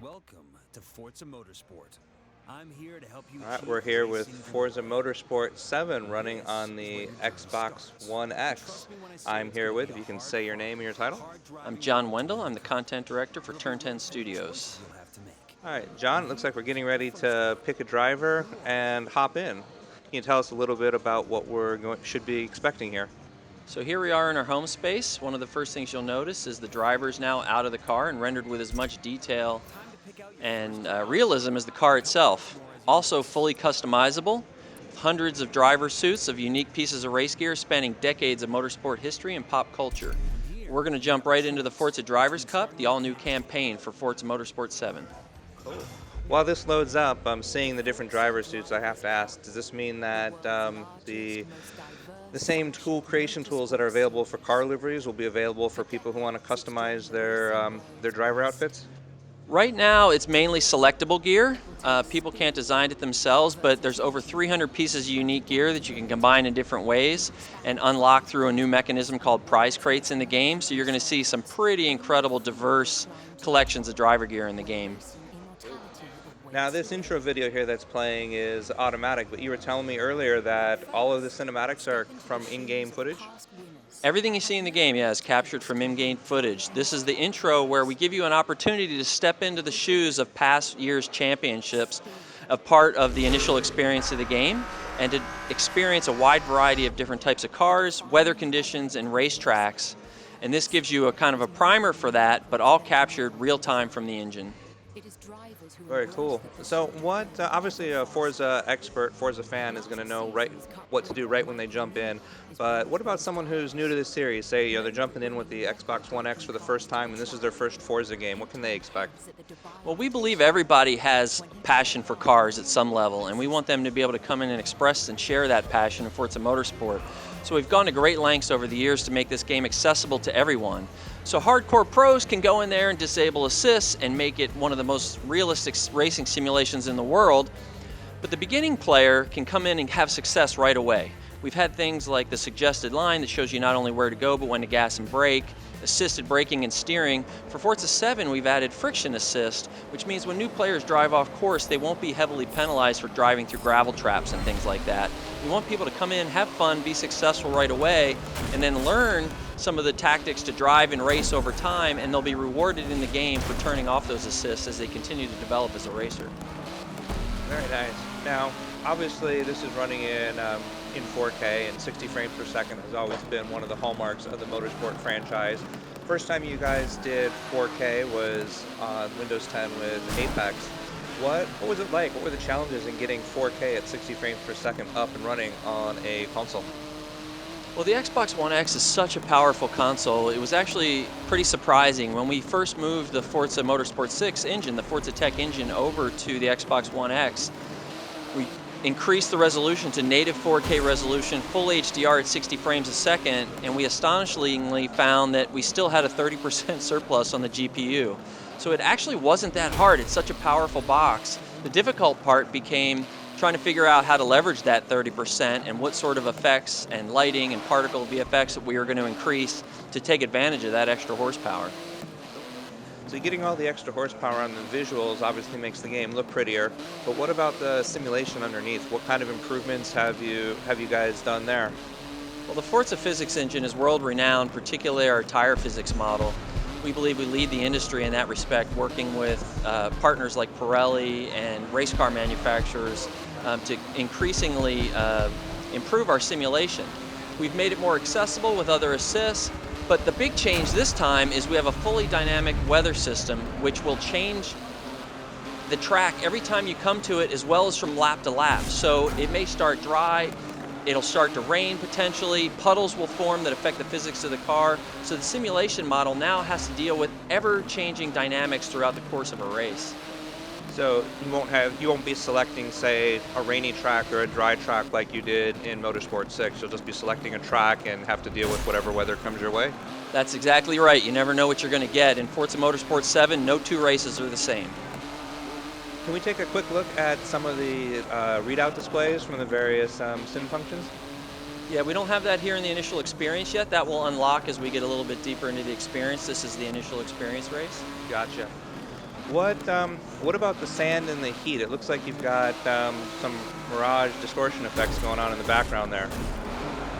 Welcome to Forza Motorsport. I'm here to help you All right, achieve we're here with racing Forza glory. Motorsport 7 running This on is where the your dreams Xbox start. One And X. trust me when I say I'm it's here going to with, be if a you can hard say your fought, name and your title. hard I'm driving John road to Wendell. I'm the overcome. content director for It'll be Turn 10 one full of choices Studios. you'll have to make. All right, And John, looks here like we're getting are the ready first to pick a driver and hop in. Can you tell us a little bit about what should be expecting here? So here we are in our home space. One of the first things you'll notice is the driver is now out of the car and rendered with as much detail time to pick out your first and car. realism as the car Lots itself. more as you Also race. fully customizable, with hundreds of driver suits of unique pieces of race gear spanning decades of motorsport history and pop culture. And here We're going to you jump have a right into the choice Forza Drivers between Cup, starting the with all-new gas campaign for Forza Motorsport 7. Cool. While this loads up, I'm seeing the different driver suits. I have to ask, does this mean that the same tool creation tools that are available for car liveries will be available for people who want to customize their driver outfits? Right now, it's mainly selectable gear. People can't design it themselves, but there's over 300 pieces of unique gear that you can combine in different ways and unlock through a new mechanism called prize crates in the game. So you're going to see some pretty incredible, diverse collections of driver gear in the game. Now, this intro video here that's playing is automatic, but you were telling me earlier that all of the cinematics are from in-game footage? Everything you see in the game, yeah, is captured from in-game footage. This is the intro where we give you an opportunity to step into the shoes of past year's championships, a part of the initial experience of the game, and to experience a wide variety of different types of cars, weather conditions, and racetracks. And this gives you a kind of a primer for that, but all captured real time from the engine. Very cool. So, what? Obviously, a Forza expert, Forza fan is going to know right what to do right when they jump in. But what about someone who's new to this series? Say, they're jumping in with the Xbox One X for the first time, and this is their first Forza game. What can they expect? Well, we believe everybody has passion for cars at some level, and we want them to be able to come in and express and share that passion in Forza Motorsport. So we've gone to great lengths over the years to make this game accessible to everyone. So hardcore pros can go in there and disable assists and make it one of the most realistic racing simulations in the world. But the beginning player can come in and have success right away. We've had things like the suggested line that shows you not only where to go, but when to gas and brake, assisted braking and steering. For Forza 7, we've added friction assist, which means when new players drive off course, they won't be heavily penalized for driving through gravel traps and things like that. We want people to come in, have fun, be successful right away, and then learn some of the tactics to drive and race over time, and they'll be rewarded in the game for turning off those assists as they continue to develop as a racer. Very nice. Now, obviously, this is running in 4K, and 60 frames per second has always been one of the hallmarks of the Motorsport franchise. First time you guys did 4K was on Windows 10 with Apex. What was it like? What were the challenges in getting 4K at 60 frames per second up and running on a console? Well, the Xbox One X is such a powerful console. It was actually pretty surprising. When we first moved the Forza Motorsport 6 engine, the Forza Tech engine, over to the Xbox One X, we increased the resolution to native 4K resolution, full HDR at 60 frames a second, and we astonishingly found that we still had a 30% surplus on the GPU. So it actually wasn't that hard. It's such a powerful box. The difficult part became trying to figure out how to leverage that 30% and what sort of effects and lighting and particle VFX that we were going to increase to take advantage of that extra horsepower. So getting all the extra horsepower on the visuals obviously makes the game look prettier, but what about the simulation underneath? What kind of improvements have you guys done there? Well, the Forza physics engine is world renowned, particularly our tire physics model. We believe we lead the industry in that respect, working with partners like Pirelli and race car manufacturers to increasingly improve our simulation. We've made it more accessible with other assists, but the big change this time is we have a fully dynamic weather system which will change the track every time you come to it, as well as from lap to lap. So it may start dry, it'll start to rain potentially, puddles will form that affect the physics of the car. So the simulation model now has to deal with ever-changing dynamics throughout the course of a race. So you won't be selecting, say, a rainy track or a dry track like you did in Motorsport 6. You'll just be selecting a track and have to deal with whatever weather comes your way. That's exactly right. You never know what you're going to get. In Forza Motorsport 7, no two races are the same. Can we take a quick look at some of the readout displays from the various sim functions? Yeah, we don't have that here in the initial experience yet. That will unlock as we get a little bit deeper into the experience. This is the initial experience race. Gotcha. What about the sand and the heat? It looks like you've got some mirage distortion effects going on in the background there.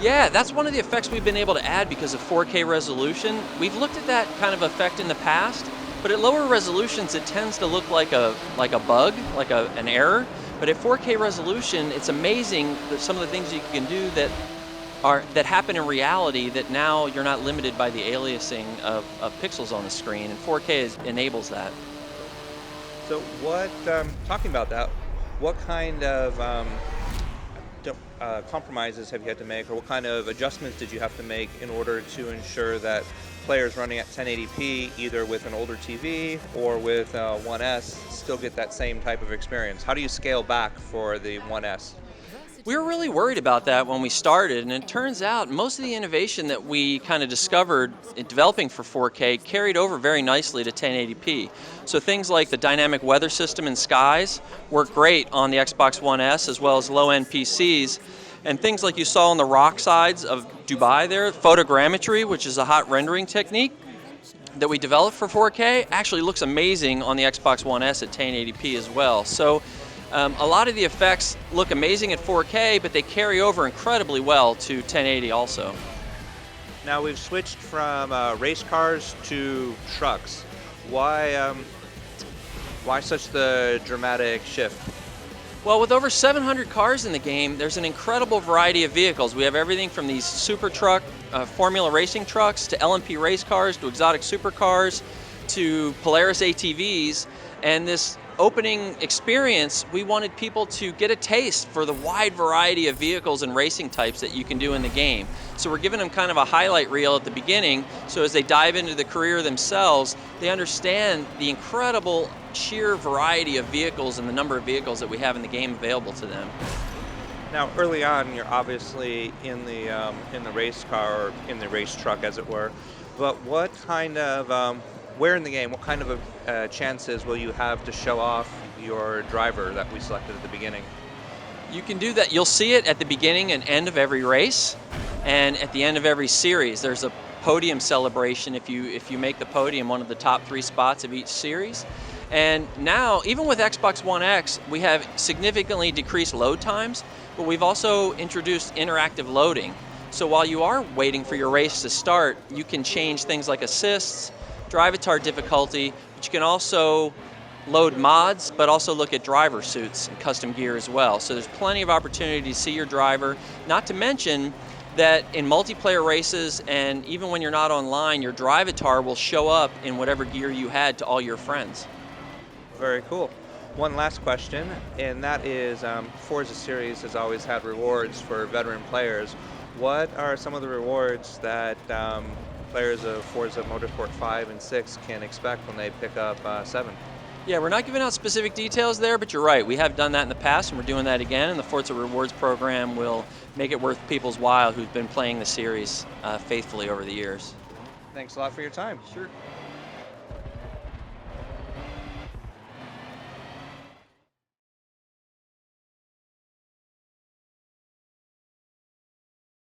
Yeah, that's one of the effects we've been able to add because of 4K resolution. We've looked at that kind of effect in the past, but at lower resolutions it tends to look like a bug, like an error. But at 4K resolution, it's amazing that some of the things you can do that happen in reality, that now you're not limited by the aliasing of pixels on the screen, and 4K enables that. So talking about that, what kind of compromises have you had to make, or what kind of adjustments did you have to make in order to ensure that players running at 1080p, either with an older TV or with 1S, still get that same type of experience? How do you scale back for the 1S? We were really worried about that when we started, and it turns out most of the innovation that we kind of discovered in developing for 4K carried over very nicely to 1080p. So things like the dynamic weather system in skies work great on the Xbox One S as well as low-end PCs. And things like you saw on the rock sides of Dubai there, photogrammetry, which is a hot rendering technique that we developed for 4K, actually looks amazing on the Xbox One S at 1080p as well. So a lot of the effects look amazing at 4K, but they carry over incredibly well to 1080 also. Now we've switched from race cars to trucks. Why such the dramatic shift? Well, with over 700 cars in the game, there's an incredible variety of vehicles. We have everything from these super truck, formula racing trucks, to LMP race cars, to exotic supercars, to Polaris ATVs. And this opening experience, we wanted people to get a taste for the wide variety of vehicles and racing types that you can do in the game. So we're giving them kind of a highlight reel at the beginning, so as they dive into the career themselves, they understand the incredible sheer variety of vehicles and the number of vehicles that we have in the game available to them. Now, early on, you're obviously in the race car, or in the race truck, as it were. But what kind of where in the game, what kind of chances will you have to show off your driver that we selected at the beginning? You can do that. You'll see it at the beginning and end of every race, and at the end of every series. There's a podium celebration if you make the podium one of the top 3 spots of each series. And now, even with Xbox One X, we have significantly decreased load times, but we've also introduced interactive loading. So while you are waiting for your race to start, you can change things like assists, drive-atar difficulty, but you can also load mods, but also look at driver suits and custom gear as well. So there's plenty of opportunity to see your driver, not to mention that in multiplayer races, and even when you're not online, your drive-atar will show up in whatever gear you had to all your friends. Very cool. One last question, and that is, Forza series has always had rewards for veteran players. What are some of the rewards that players of Forza Motorsport 5 and 6 can expect when they pick up 7? Yeah, we're not giving out specific details there, but you're right. We have done that in the past, and we're doing that again, and the Forza Rewards program will make it worth people's while who've been playing the series faithfully over the years. Thanks a lot for your time. Sure.